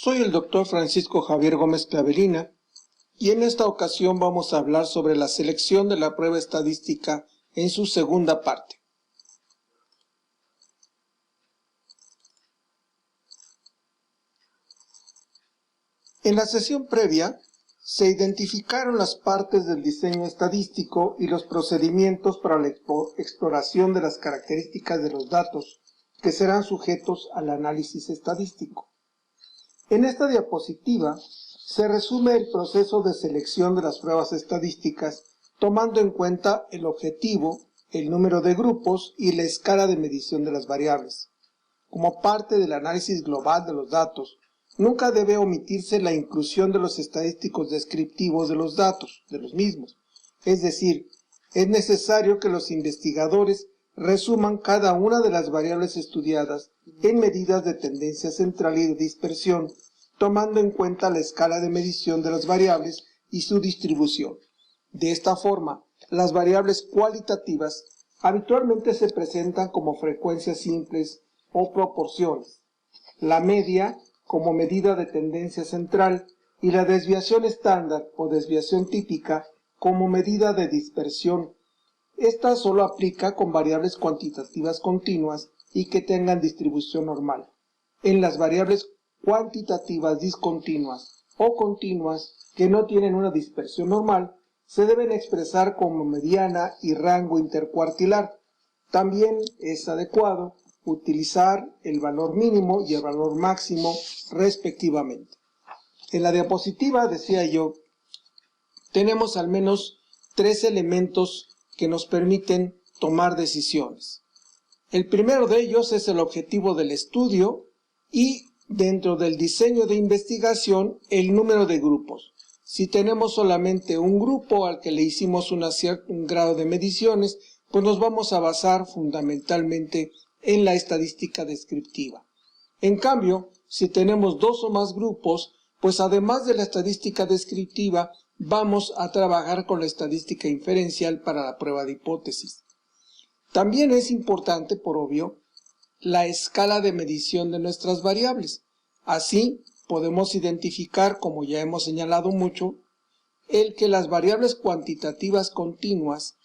Soy el doctor Francisco Javier Gómez Claverina y en esta ocasión vamos a hablar sobre la selección de la prueba estadística en su segunda parte. En la sesión previa se identificaron las partes del diseño estadístico y los procedimientos para la exploración de las características de los datos que serán sujetos al análisis estadístico. En esta diapositiva se resume el proceso de selección de las pruebas estadísticas tomando en cuenta el objetivo, el número de grupos y la escala de medición de las variables. Como parte del análisis global de los datos, nunca debe omitirse la inclusión de los estadísticos descriptivos de los datos, de los mismos. Es decir, es necesario que los investigadores resuman cada una de las variables estudiadas en medidas de tendencia central y de dispersión, tomando en cuenta la escala de medición de las variables y su distribución. De esta forma, las variables cualitativas habitualmente se presentan como frecuencias simples o proporciones, la media como medida de tendencia central y la desviación estándar o desviación típica como medida de dispersión. Esta solo aplica con variables cuantitativas continuas y que tengan distribución normal. En las variables cuantitativas discontinuas o continuas que no tienen una dispersión normal, se deben expresar como mediana y rango intercuartilar. También es adecuado utilizar el valor mínimo y el valor máximo respectivamente. En la diapositiva, decía yo, tenemos al menos tres elementos que nos permiten tomar decisiones. El primero de ellos es el objetivo del estudio y dentro del diseño de investigación el número de grupos. Si tenemos solamente un grupo al que le hicimos un grado de mediciones, pues nos vamos a basar fundamentalmente en la estadística descriptiva. En cambio, si tenemos dos o más grupos, pues además de la estadística descriptiva, vamos a trabajar con la estadística inferencial para la prueba de hipótesis. También es importante, por obvio, la escala de medición de nuestras variables. Así, podemos identificar, como ya hemos señalado mucho, el que las variables cuantitativas continuas,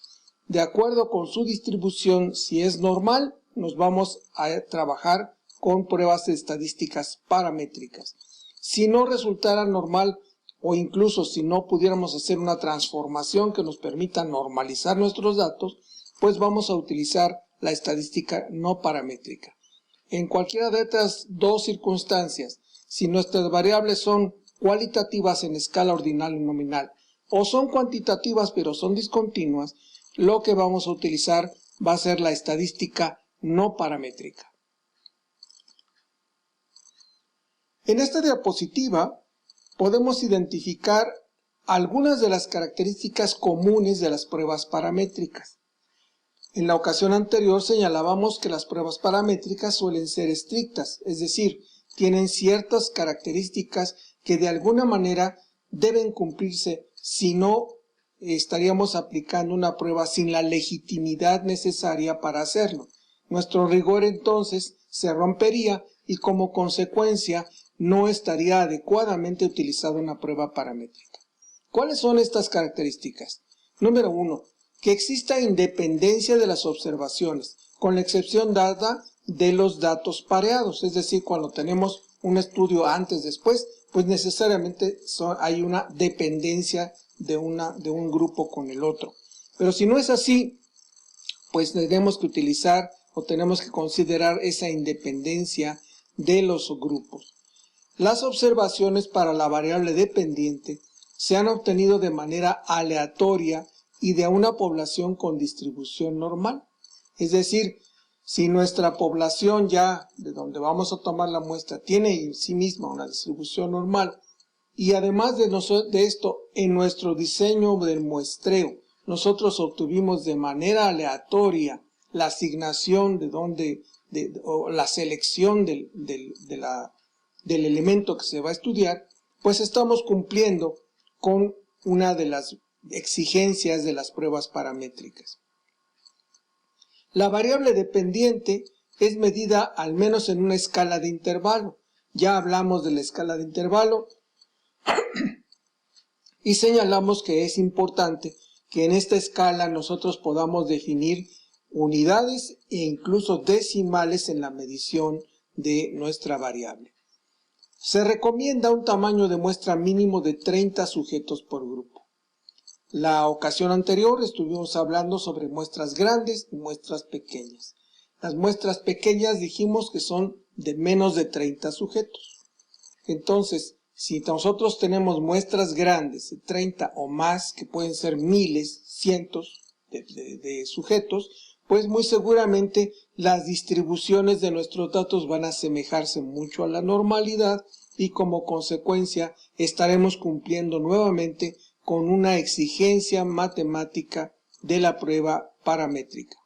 de acuerdo con su distribución, si es normal, nos vamos a trabajar con pruebas estadísticas paramétricas. Si no resultara normal o incluso si no pudiéramos hacer una transformación que nos permita normalizar nuestros datos, pues vamos a utilizar la estadística no paramétrica. En cualquiera de estas dos circunstancias, si nuestras variables son cualitativas en escala ordinal y nominal o son cuantitativas pero son discontinuas, lo que vamos a utilizar va a ser la estadística no paramétrica. En esta diapositiva podemos identificar algunas de las características comunes de las pruebas paramétricas. En la ocasión anterior señalábamos que las pruebas paramétricas suelen ser estrictas, es decir, tienen ciertas características que de alguna manera deben cumplirse, si no estaríamos aplicando una prueba sin la legitimidad necesaria para hacerlo. Nuestro rigor entonces se rompería y como consecuencia no estaría adecuadamente utilizada una prueba paramétrica. ¿Cuáles son estas características? Número 1. Que exista independencia de las observaciones, con la excepción dada de los datos pareados, es decir, cuando tenemos un estudio antes-después, pues necesariamente hay una dependencia de un grupo con el otro. Pero si no es así, pues tenemos que utilizar o tenemos que considerar esa independencia de los grupos. Las observaciones para la variable dependiente se han obtenido de manera aleatoria y de una población con distribución normal. Es decir, si nuestra población ya de donde vamos a tomar la muestra tiene en sí misma una distribución normal y además de esto en nuestro diseño del muestreo nosotros obtuvimos de manera aleatoria la asignación o la selección del elemento que se va a estudiar, pues estamos cumpliendo con una de las exigencias de las pruebas paramétricas. La variable dependiente es medida al menos en una escala de intervalo, Ya hablamos de la escala de intervalo y señalamos que es importante que en esta escala nosotros podamos definir unidades e incluso decimales en la medición de nuestra variable. Se recomienda un tamaño de muestra mínimo de 30 sujetos por grupo. La ocasión anterior estuvimos hablando sobre muestras grandes y muestras pequeñas. Las muestras pequeñas dijimos que son de menos de 30 sujetos. Entonces, si nosotros tenemos muestras grandes de 30 o más, que pueden ser miles, cientos de sujetos, pues muy seguramente las distribuciones de nuestros datos van a asemejarse mucho a la normalidad y como consecuencia estaremos cumpliendo nuevamente con una exigencia matemática de la prueba paramétrica.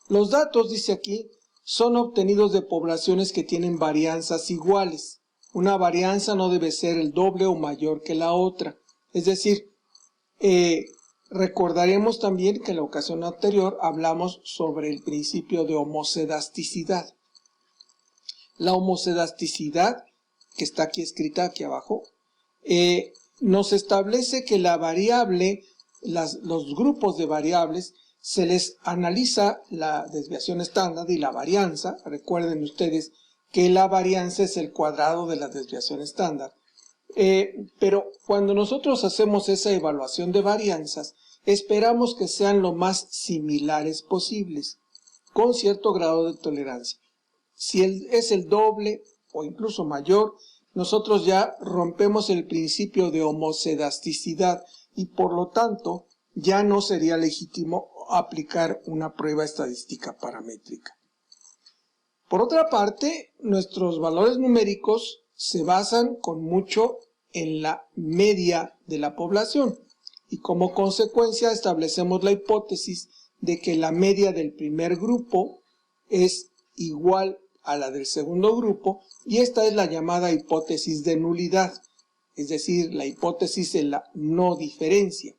Los datos, dice aquí, son obtenidos de poblaciones que tienen varianzas iguales. Una varianza no debe ser el doble o mayor que la otra. Es decir, recordaremos también que en la ocasión anterior hablamos sobre el principio de homocedasticidad. La homocedasticidad, que está aquí escrita aquí abajo, nos establece que la variable, los grupos de variables, se les analiza la desviación estándar y la varianza. Recuerden ustedes que la varianza es el cuadrado de la desviación estándar. Pero cuando nosotros hacemos esa evaluación de varianzas, esperamos que sean lo más similares posibles, con cierto grado de tolerancia. Si es el doble o incluso mayor, nosotros ya rompemos el principio de homocedasticidad y por lo tanto ya no sería legítimo aplicar una prueba estadística paramétrica. Por otra parte, nuestros valores numéricos se basan con mucho en la media de la población y como consecuencia establecemos la hipótesis de que la media del primer grupo es igual a la del segundo grupo y esta es la llamada hipótesis de nulidad, es decir, la hipótesis de la no diferencia.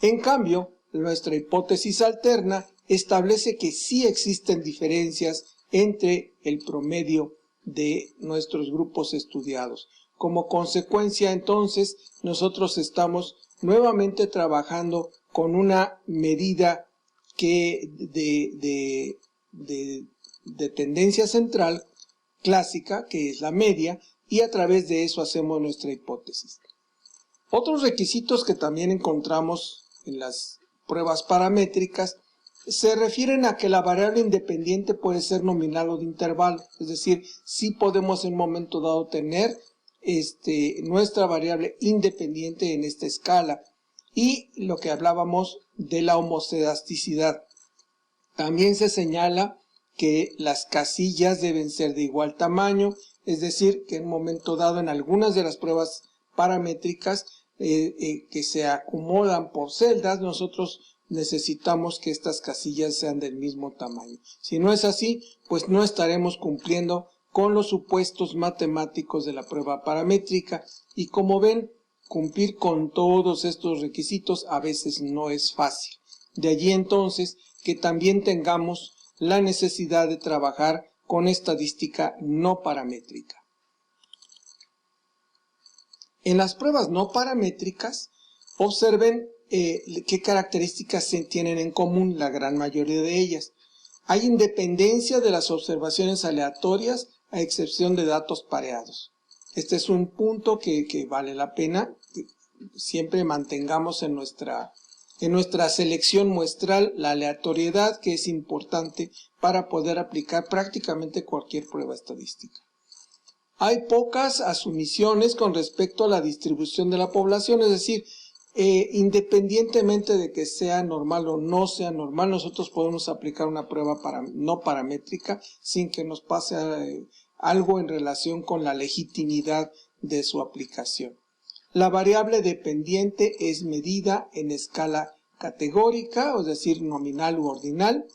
En cambio, nuestra hipótesis alterna establece que sí existen diferencias entre el promedio de nuestros grupos estudiados. Como consecuencia, entonces, nosotros estamos nuevamente trabajando con una medida de tendencia central clásica, que es la media, y a través de eso hacemos nuestra hipótesis. Otros requisitos que también encontramos en las pruebas paramétricas se refieren a que la variable independiente puede ser nominal o de intervalo, es decir, sí podemos en un momento dado tener nuestra variable independiente en esta escala, y lo que hablábamos de la homocedasticidad. También se señala que las casillas deben ser de igual tamaño, es decir, que en un momento dado en algunas de las pruebas paramétricas que se acomodan por celdas, nosotros necesitamos que estas casillas sean del mismo tamaño. Si no es así, pues no estaremos cumpliendo con los supuestos matemáticos de la prueba paramétrica y como ven, cumplir con todos estos requisitos a veces no es fácil. De allí entonces que también tengamos la necesidad de trabajar con estadística no paramétrica. En las pruebas no paramétricas, observen qué características se tienen en común la gran mayoría de ellas. Hay independencia de las observaciones aleatorias a excepción de datos pareados. Este es un punto que vale la pena que siempre mantengamos en nuestra selección muestral la aleatoriedad, que es importante para poder aplicar prácticamente cualquier prueba estadística. Hay pocas asumiciones con respecto a la distribución de la población, es decir, independientemente de que sea normal o no sea normal, nosotros podemos aplicar una prueba no paramétrica sin que nos pase algo en relación con la legitimidad de su aplicación. La variable dependiente es medida en escala categórica, es decir, nominal u ordinal,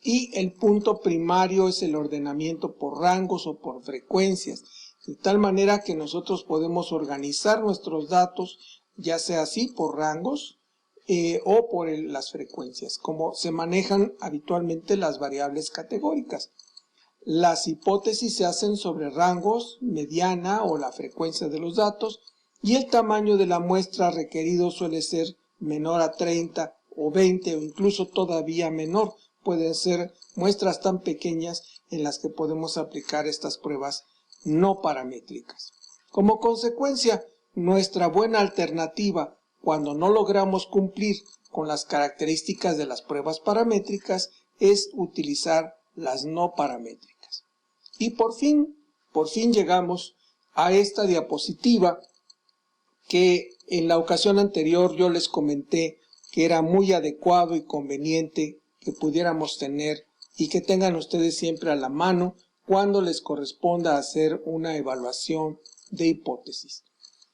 y el punto primario es el ordenamiento por rangos o por frecuencias, de tal manera que nosotros podemos organizar nuestros datos, ya sea así por rangos o por las frecuencias, como se manejan habitualmente las variables categóricas. Las hipótesis se hacen sobre rangos, mediana o la frecuencia de los datos, y el tamaño de la muestra requerido suele ser menor a 30 o 20 o incluso todavía menor. Pueden ser muestras tan pequeñas en las que podemos aplicar estas pruebas no paramétricas. Como consecuencia, nuestra buena alternativa cuando no logramos cumplir con las características de las pruebas paramétricas es utilizar las no paramétricas. Y por fin llegamos a esta diapositiva que en la ocasión anterior yo les comenté que era muy adecuado y conveniente que pudiéramos tener y que tengan ustedes siempre a la mano cuando les corresponda hacer una evaluación de hipótesis.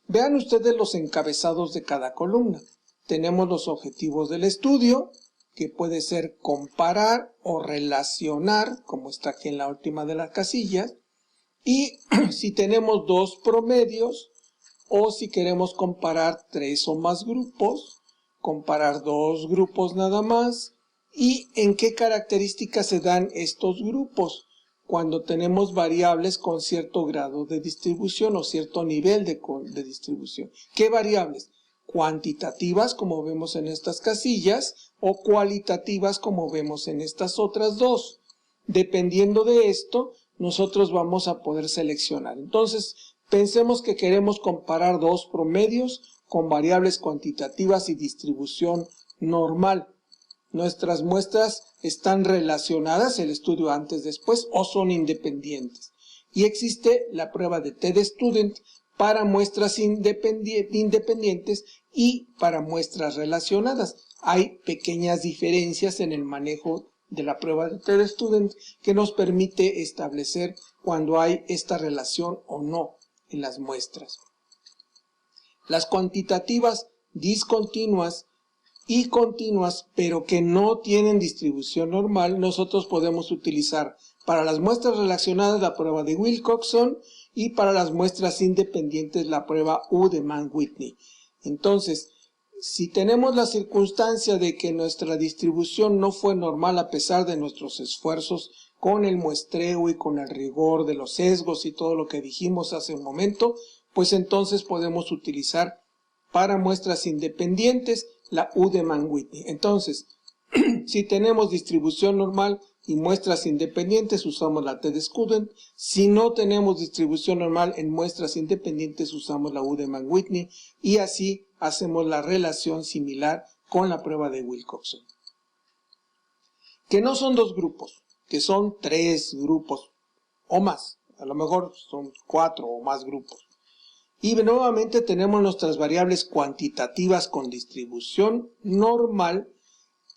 Vean ustedes los encabezados de cada columna. Tenemos los objetivos del estudio, que puede ser comparar o relacionar, como está aquí en la última de las casillas, y si tenemos dos promedios, o si queremos comparar 3 o más grupos, comparar 2 grupos nada más, y en qué características se dan estos grupos cuando tenemos variables con cierto grado de distribución o cierto nivel de distribución. ¿Qué variables? Cuantitativas, como vemos en estas casillas, o cualitativas, como vemos en estas otras dos. Dependiendo de esto, nosotros vamos a poder seleccionar. Entonces, pensemos que queremos comparar dos promedios con variables cuantitativas y distribución normal. Nuestras muestras están relacionadas, el estudio antes, después, o son independientes. Y existe la prueba de TED-Student para muestras independientes y para muestras relacionadas. Hay pequeñas diferencias en el manejo de la prueba de TED-Student que nos permite establecer cuando hay esta relación o no en las muestras. Las cuantitativas discontinuas y continuas, pero que no tienen distribución normal, nosotros podemos utilizar para las muestras relacionadas la prueba de Wilcoxon y para las muestras independientes la prueba U de Mann-Whitney. Entonces, si tenemos la circunstancia de que nuestra distribución no fue normal a pesar de nuestros esfuerzos con el muestreo y con el rigor de los sesgos y todo lo que dijimos hace un momento, pues entonces podemos utilizar para muestras independientes la U de Mann-Whitney. Entonces, si tenemos distribución normal y muestras independientes, usamos la TED-Student. Si no tenemos distribución normal en muestras independientes, usamos la U de Mann-Whitney. Y así hacemos la relación similar con la prueba de Wilcoxon. Que no son dos grupos, que son 3 grupos o más. A lo mejor son 4 o más grupos. Y nuevamente tenemos nuestras variables cuantitativas con distribución normal.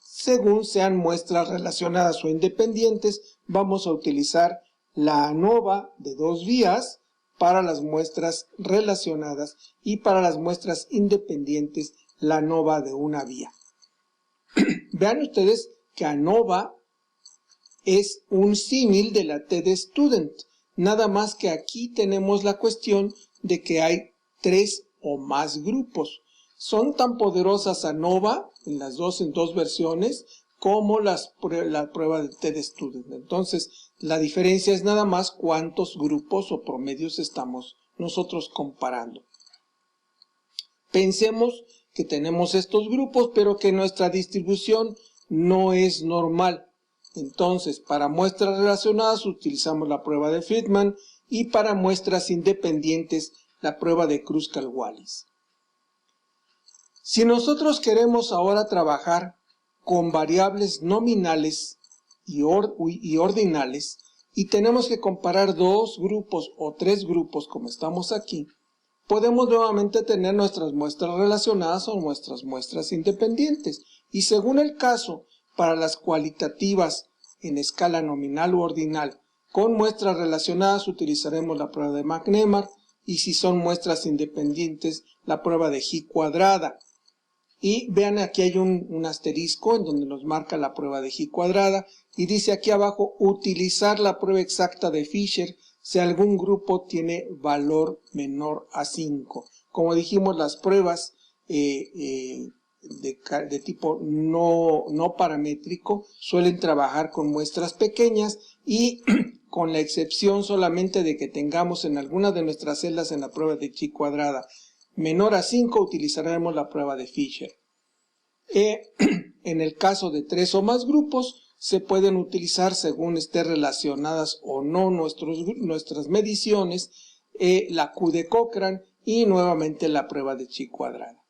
Según sean muestras relacionadas o independientes, vamos a utilizar la ANOVA de 2 vías para las muestras relacionadas y para las muestras independientes la ANOVA de 1 vía. Vean ustedes que ANOVA es un símil de la TED-Student, nada más que aquí tenemos la cuestión de que hay 3 o más grupos. Son tan poderosas ANOVA en dos versiones como la prueba de TED-Student. Entonces, la diferencia es nada más cuántos grupos o promedios estamos nosotros comparando. Pensemos que tenemos estos grupos, pero que nuestra distribución no es normal. Entonces, para muestras relacionadas utilizamos la prueba de Friedman y para muestras independientes la prueba de Kruskal-Wallis. Si nosotros queremos ahora trabajar con variables nominales y ordinales y tenemos que comparar 2 grupos o 3 grupos como estamos aquí, podemos nuevamente tener nuestras muestras relacionadas o nuestras muestras independientes. Y según el caso, para las cualitativas en escala nominal u ordinal con muestras relacionadas utilizaremos la prueba de McNemar, y si son muestras independientes la prueba de G cuadrada. Y vean, aquí hay un asterisco en donde nos marca la prueba de G cuadrada y dice aquí abajo utilizar la prueba exacta de Fisher si algún grupo tiene valor menor a 5. Como dijimos, las pruebas de tipo no paramétrico suelen trabajar con muestras pequeñas y con la excepción solamente de que tengamos en alguna de nuestras celdas en la prueba de chi cuadrada menor a 5, utilizaremos la prueba de Fisher. En el caso de 3 o más grupos, se pueden utilizar, según estén relacionadas o no nuestras mediciones, la Q de Cochrane y nuevamente la prueba de chi cuadrada.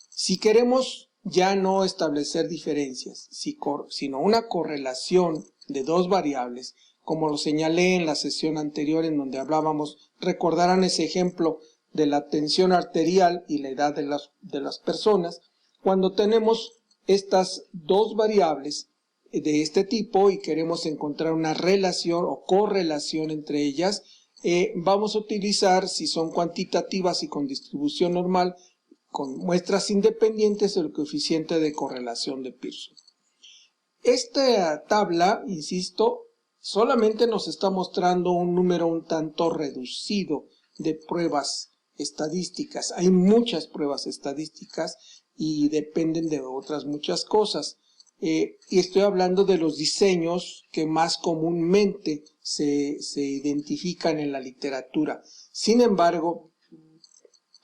Si queremos ya no establecer diferencias, sino una correlación de dos variables, como lo señalé en la sesión anterior en donde hablábamos, recordarán ese ejemplo de la tensión arterial y la edad de las personas. Cuando tenemos estas dos variables de este tipo y queremos encontrar una relación o correlación entre ellas, vamos a utilizar, si son cuantitativas y con distribución normal, con muestras independientes, el coeficiente de correlación de Pearson. Esta tabla, insisto, solamente nos está mostrando un número un tanto reducido de pruebas estadísticas. Hay muchas pruebas estadísticas y dependen de otras muchas cosas. Y estoy hablando de los diseños que más comúnmente se identifican en la literatura. Sin embargo,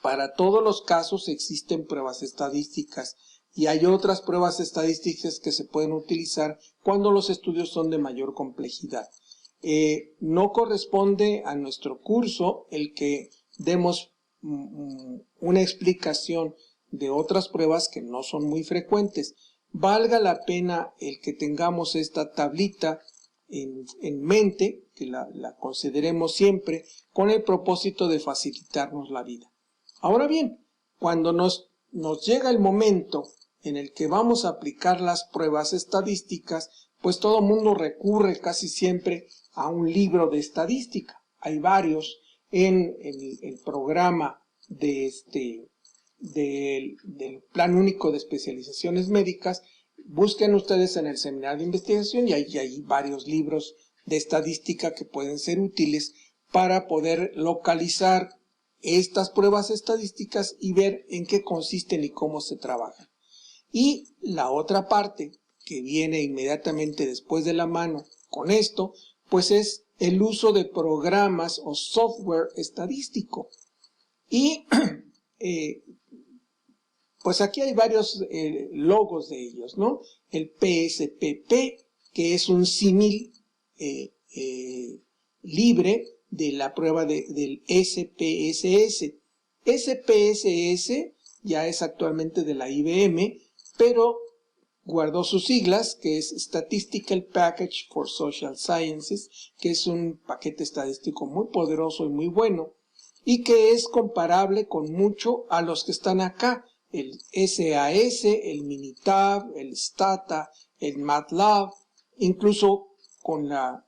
para todos los casos existen pruebas estadísticas y hay otras pruebas estadísticas que se pueden utilizar cuando los estudios son de mayor complejidad. No corresponde a nuestro curso el que demos una explicación de otras pruebas que no son muy frecuentes. Valga la pena el que tengamos esta tablita en mente, que la consideremos siempre con el propósito de facilitarnos la vida. Ahora bien, cuando nos llega el momento en el que vamos a aplicar las pruebas estadísticas, pues todo el mundo recurre casi siempre a un libro de estadística. Hay varios en el programa del Plan Único de Especializaciones Médicas. Busquen ustedes en el seminario de investigación y hay varios libros de estadística que pueden ser útiles para poder localizar estas pruebas estadísticas y ver en qué consisten y cómo se trabajan. Y la otra parte que viene inmediatamente después de la mano con esto, pues es el uso de programas o software estadístico. Y pues aquí hay varios logos de ellos, ¿no? El PSPP, que es un símil libre de la prueba del SPSS. SPSS ya es actualmente de la IBM, pero guardó sus siglas, que es Statistical Package for Social Sciences, que es un paquete estadístico muy poderoso y muy bueno, y que es comparable con mucho a los que están acá, el SAS, el Minitab, el Stata, el MATLAB, incluso con la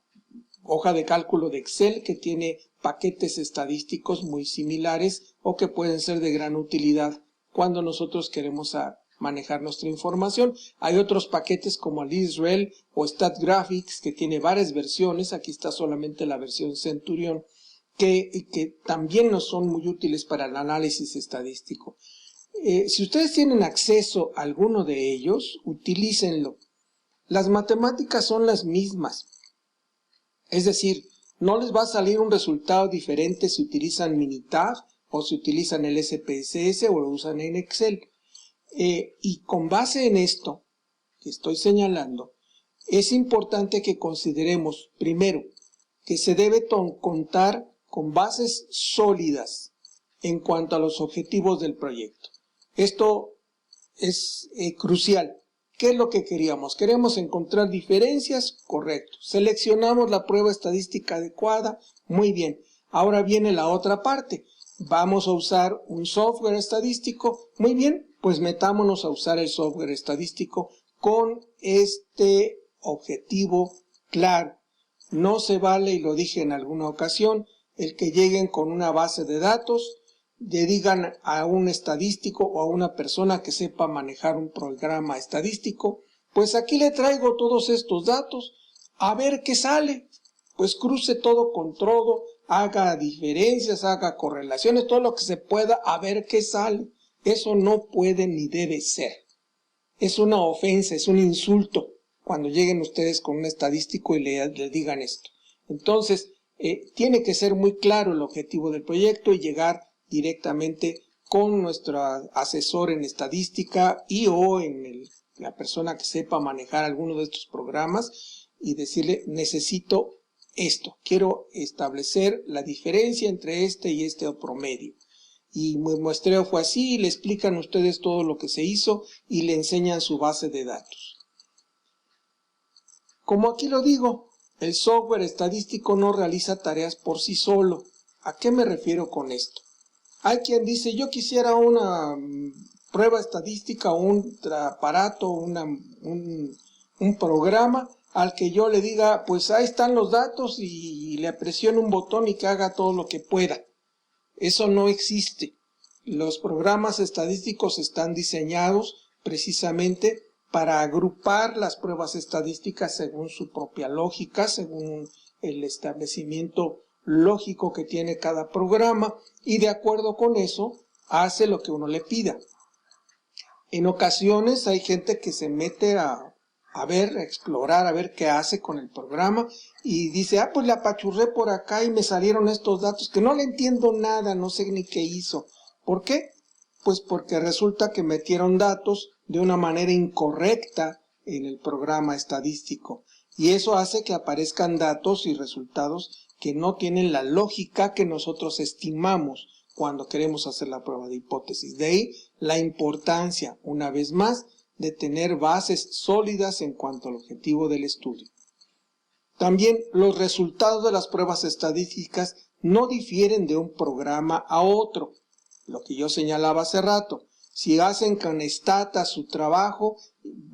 hoja de cálculo de Excel, que tiene paquetes estadísticos muy similares o que pueden ser de gran utilidad cuando nosotros queremos manejar nuestra información. Hay otros paquetes como el Israel o StatGraphics, que tiene varias versiones. Aquí está solamente la versión Centurion, que también nos son muy útiles para el análisis estadístico. Si ustedes tienen acceso a alguno de ellos, utilícenlo. Las matemáticas son las mismas. Es decir, no les va a salir un resultado diferente si utilizan Minitab o si utilizan el SPSS o lo usan en Excel. Y con base en esto que estoy señalando, es importante que consideremos, primero, que se debe contar con bases sólidas en cuanto a los objetivos del proyecto. Esto es crucial. ¿Qué es lo que queríamos? Queremos encontrar diferencias, correcto. Seleccionamos la prueba estadística adecuada, muy bien. Ahora viene la otra parte. Vamos a usar un software estadístico, muy bien, pues metámonos a usar el software estadístico con este objetivo claro. No se vale, y lo dije en alguna ocasión, el que lleguen con una base de datos, le digan a un estadístico o a una persona que sepa manejar un programa estadístico, pues aquí le traigo todos estos datos, a ver qué sale. Pues cruce todo con todo, haga diferencias, haga correlaciones, todo lo que se pueda, a ver qué sale. Eso no puede ni debe ser. Es una ofensa, es un insulto cuando lleguen ustedes con un estadístico y le digan esto. Entonces, tiene que ser muy claro el objetivo del proyecto y llegar directamente con nuestro asesor en estadística y o en la persona que sepa manejar alguno de estos programas y decirle, necesito esto, quiero establecer la diferencia entre este y este promedio. Y mi muestreo fue así, y le explican ustedes todo lo que se hizo y le enseñan su base de datos. Como aquí lo digo, el software estadístico no realiza tareas por sí solo. ¿A qué me refiero con esto? Hay quien dice, yo quisiera una prueba estadística, un aparato, un programa al que yo le diga, pues ahí están los datos y le presione un botón y que haga todo lo que pueda. Eso no existe. Los programas estadísticos están diseñados precisamente para agrupar las pruebas estadísticas según su propia lógica, según el establecimiento lógico que tiene cada programa, y de acuerdo con eso hace lo que uno le pida. En ocasiones hay gente que se mete a ver, a explorar, a ver qué hace con el programa y dice, pues le apachurré por acá y me salieron estos datos que no le entiendo nada, no sé ni qué hizo. ¿Por qué? Pues porque resulta que metieron datos de una manera incorrecta en el programa estadístico y eso hace que aparezcan datos y resultados que no tienen la lógica que nosotros estimamos cuando queremos hacer la prueba de hipótesis. De ahí la importancia, una vez más, de tener bases sólidas en cuanto al objetivo del estudio. También los resultados de las pruebas estadísticas no difieren de un programa a otro. Lo que yo señalaba hace rato, si hacen con Stata su trabajo,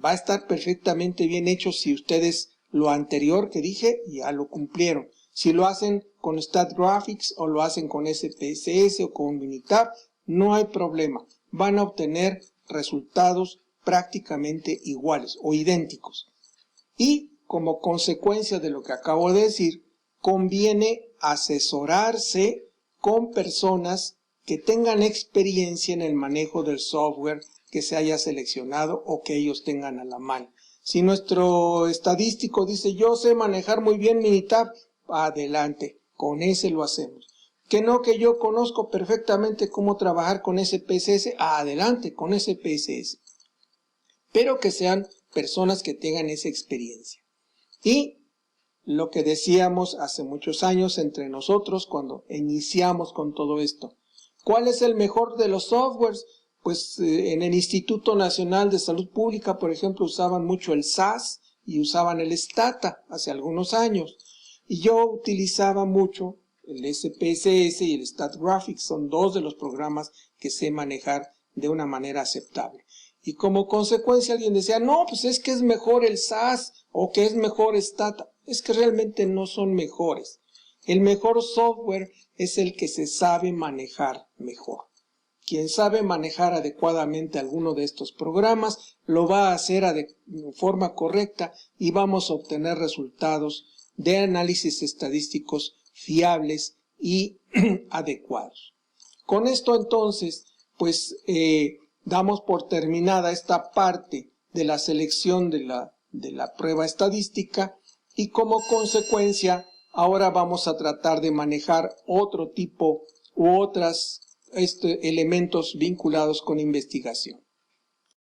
va a estar perfectamente bien hecho si ustedes lo anterior que dije ya lo cumplieron. Si lo hacen con StatGraphics o lo hacen con SPSS o con Minitab, no hay problema. Van a obtener resultados prácticamente iguales o idénticos. Y como consecuencia de lo que acabo de decir, conviene asesorarse con personas que tengan experiencia en el manejo del software que se haya seleccionado o que ellos tengan a la mano. Si nuestro estadístico dice, yo sé manejar muy bien Minitab, adelante, con ese lo hacemos. Que no, que yo conozco perfectamente cómo trabajar con SPSS, adelante, con SPSS. Pero que sean personas que tengan esa experiencia. Y lo que decíamos hace muchos años entre nosotros cuando iniciamos con todo esto. ¿Cuál es el mejor de los softwares? Pues en el Instituto Nacional de Salud Pública, por ejemplo, usaban mucho el SAS y usaban el Stata hace algunos años. Y yo utilizaba mucho el SPSS y el StatGraphics, son dos de los programas que sé manejar de una manera aceptable. Y como consecuencia alguien decía, no, pues es que es mejor el SAS o que es mejor Stata. Es que realmente no son mejores. El mejor software es el que se sabe manejar mejor. Quien sabe manejar adecuadamente alguno de estos programas lo va a hacer de forma correcta y vamos a obtener resultados de análisis estadísticos fiables y adecuados. Con esto entonces, pues damos por terminada esta parte de la selección de la prueba estadística y como consecuencia ahora vamos a tratar de manejar otro tipo u otros elementos vinculados con investigación.